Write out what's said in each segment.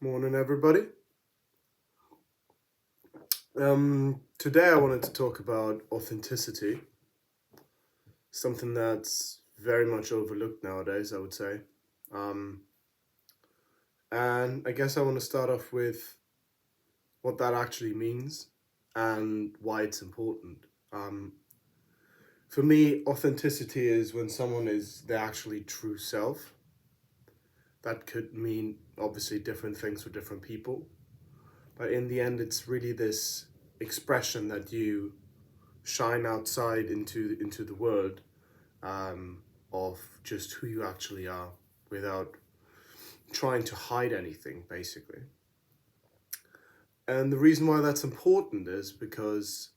Morning, everybody. Today I wanted to talk about authenticity, something that's very much overlooked nowadays, I would say. Um, and I guess I want to start off with what that actually means and why it's important. Um, for me, authenticity is when someone is their actually true self. That could mean obviously different things for different people, but in the end, it's really this expression that you shine outside into the world, of just who you actually are without trying to hide anything, basically. And the reason why that's important is because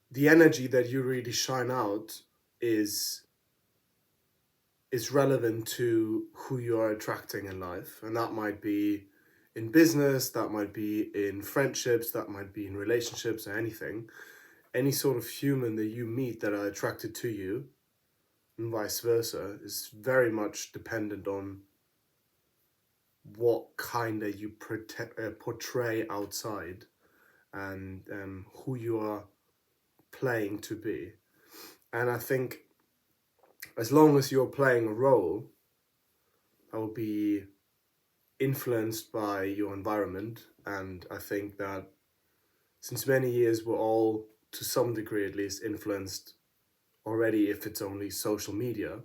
the energy that you really shine out is is relevant to who you are attracting in life, and that might be in business, that might be in friendships, that might be in relationships, or anything. Any sort of human that you meet that are attracted to you and vice versa is very much dependent on what kind of you portray outside, and who you are playing to be. And I think as long as you're playing a role that will be influenced by your environment, and I think that since many years we're all, to some degree at least, influenced already, if it's only social media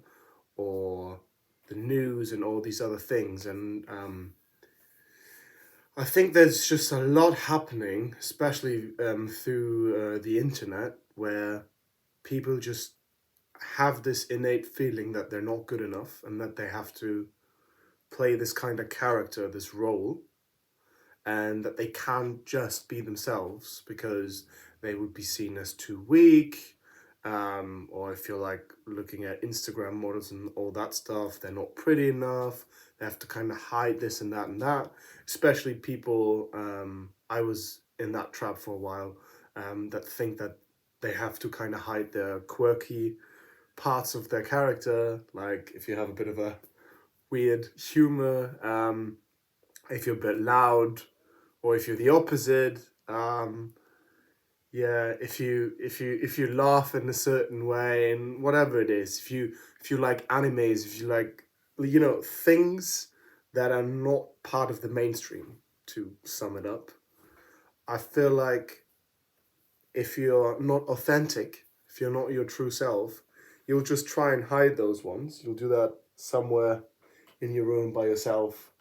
or the news and all these other things. And I think there's just a lot happening, especially through the internet, where people just have this innate feeling that they're not good enough and that they have to play this kind of character, this role, and that they can't just be themselves because they would be seen as too weak. Or if you're like looking at Instagram models and all that stuff, they're not pretty enough. They have to kind of hide this and that and that. Especially people, I was in that trap for a while, that think that they have to kind of hide their quirky parts of their character. Like if you have a bit of a weird humor, if you're a bit loud, or if you're the opposite. Yeah, if you laugh in a certain way and whatever it is, if you like animes, if you like, things that are not part of the mainstream, to sum it up. I feel like if you're not authentic, if you're not your true self, you'll just try and hide those ones. You'll do that somewhere in your room by yourself.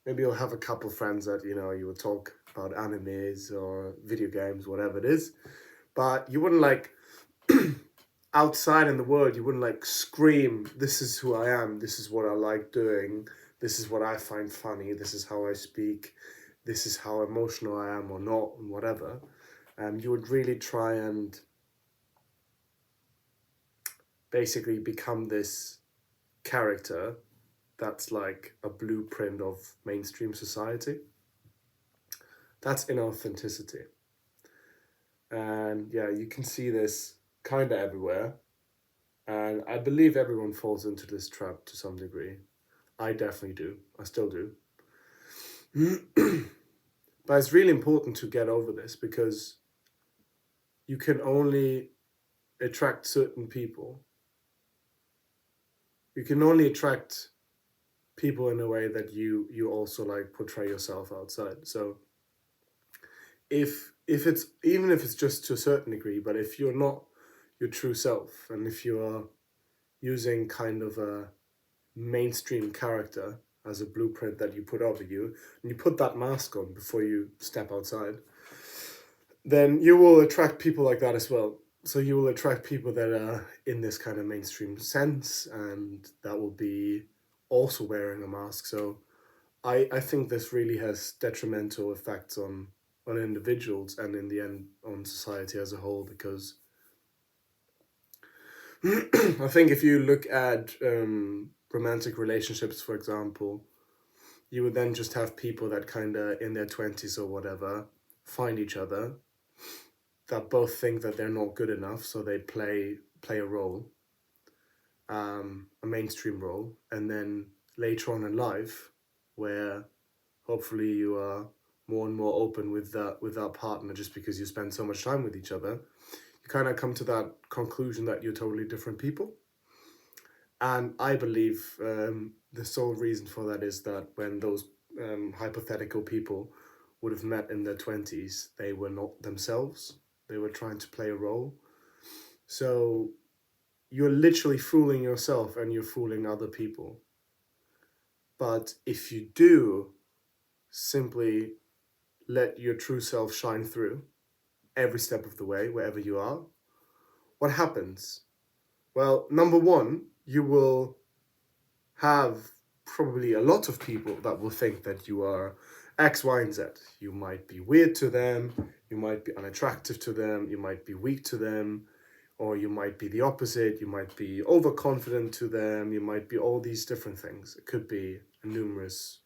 Maybe you'll have a couple friends that you will talk about animes or video games, whatever it is. But you wouldn't like outside in the world. You wouldn't like scream, "This is who I am. This is what I like doing. This is what I find funny. This is how I speak. This is how emotional I am or not, and whatever." You would really try and basically become this character that's like a blueprint of mainstream society. That's inauthenticity. And yeah, you can see this kind of everywhere. And I believe everyone falls into this trap to some degree. I definitely do. I still do. But it's really important to get over this because you can only attract certain people. You can only attract people in a way that you also like portray yourself outside. So if it's, even if it's just to a certain degree, but if you're not your true self, and if you are using kind of a mainstream character as a blueprint that you put over you, and you put that mask on before you step outside, then you will attract people like that as well. So you will attract people that are in this kind of mainstream sense, and that will be also wearing a mask. So I think this really has detrimental effects on individuals and in the end on society as a whole, because I think if you look at romantic relationships, for example, you would then just have people that kind of in their 20s or whatever find each other, that both think that they're not good enough, so they play a role, a mainstream role, and then later on in life where hopefully you are more and more open with that partner just because you spend so much time with each other. You kind of come to that conclusion that you're totally different people. And I believe the sole reason for that is that when those hypothetical people would have met in their 20s, they were not themselves. They were trying to play a role. So you're literally fooling yourself and you're fooling other people. But if you do simply let your true self shine through every step of the way, wherever you are, what happens? Well, number one, you will have probably a lot of people that will think that you are X, Y, and Z. You might be weird to them, you might be unattractive to them, you might be weak to them, or you might be the opposite, you might be overconfident to them, you might be all these different things. It could be a numerous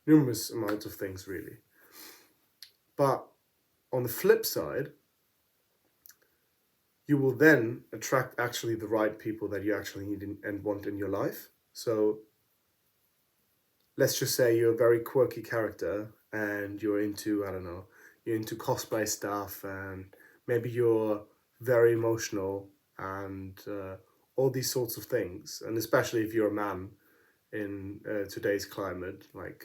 amounts of things, really. But on the flip side, you will then attract actually the right people that you actually need and want in your life. So let's just say you're a very quirky character and you're into, I don't know, you're into cosplay stuff, and maybe you're very emotional and all these sorts of things. And especially if you're a man in today's climate, like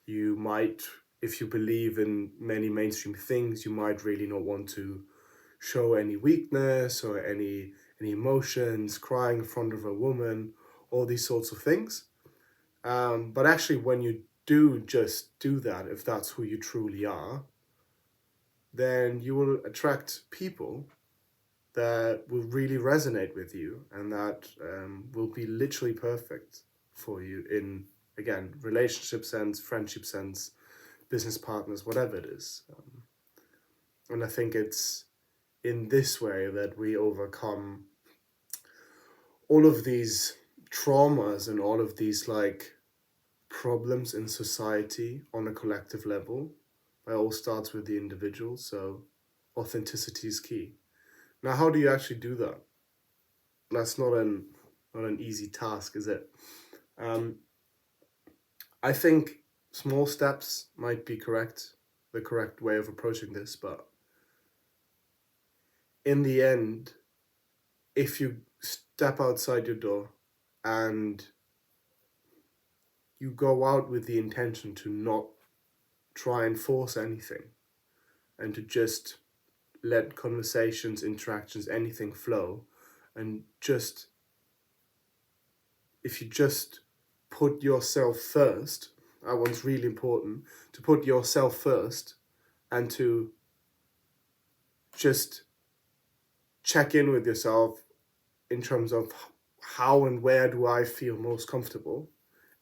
you might, if you believe in many mainstream things, you might really not want to show any weakness or any emotions, crying in front of a woman, all these sorts of things. But actually, when you do just do that, if that's who you truly are, then you will attract people that will really resonate with you and that will be literally perfect for you in, again, relationship sense, friendship sense, business partners, whatever it is. And I think it's in this way that we overcome all of these traumas and all of these like problems in society on a collective level. It all starts with the individual, so authenticity is key. Now, how do you actually do that? That's not an easy task, is it? Um, I think small steps might be the correct way of approaching this, but in the end, if you step outside your door and you go out with the intention to not try and force anything and to just let conversations, interactions, anything flow, and just, if you just put yourself first, that one's really important, to put yourself first and to just check in with yourself in terms of how and where do I feel most comfortable,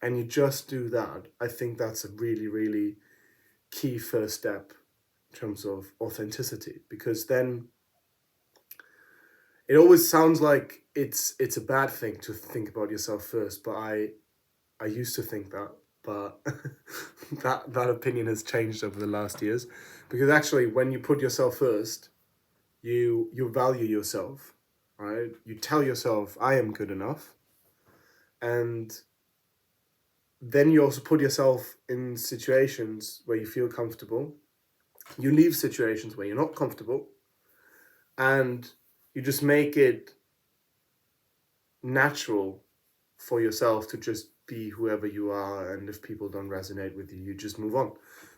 and you just do that. I think that's a really, really key first step in terms of authenticity, because then it always sounds like it's a bad thing to think about yourself first, but I used to think that, but that opinion has changed over the last years, because actually when you put yourself first, you value yourself, right? You tell yourself I am good enough, and then you also put yourself in situations where you feel comfortable. You leave situations where you're not comfortable, and you just make it natural for yourself to just be whoever you are, and if people don't resonate with you, you just move on.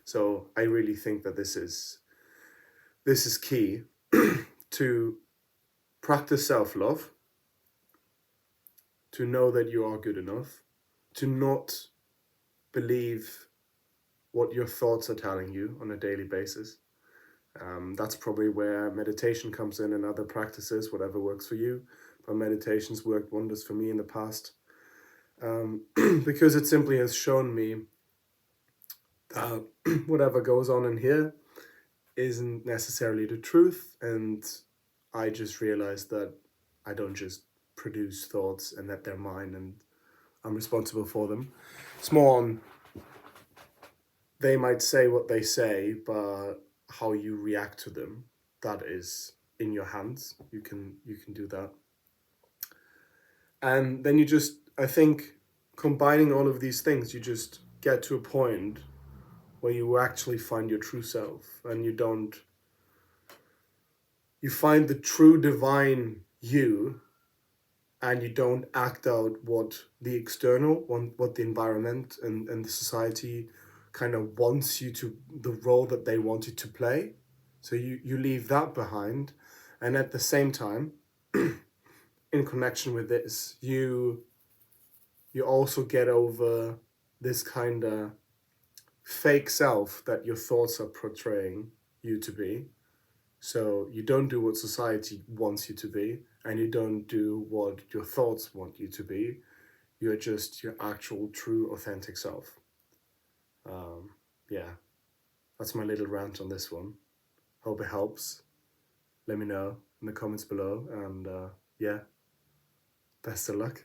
So I really think that this is key to practice self-love, to know that you are good enough, to not believe what your thoughts are telling you on a daily basis. That's probably where meditation comes in and other practices, whatever works for you. But meditation's worked wonders for me in the past, because it simply has shown me that whatever goes on in here isn't necessarily the truth, and I just realized that I don't just produce thoughts and that they're mine and I'm responsible for them. It's more on, they might say what they say, but how you react to them, that is in your hands. You can do that. And then you just, I think, combining all of these things, you just get to a point where you actually find your true self, and you find the true divine you, and you don't act out what the external, what the environment and the society kind of wants you to, the role that they want you to play. So you leave that behind, and at the same time, in connection with this, you also get over this kind of fake self that your thoughts are portraying you to be. So you don't do what society wants you to be, and you don't do what your thoughts want you to be. You're just your actual, true, authentic self. Um, yeah, that's my little rant on this one. Hope it helps. Let me know in the comments below, and yeah, best of luck.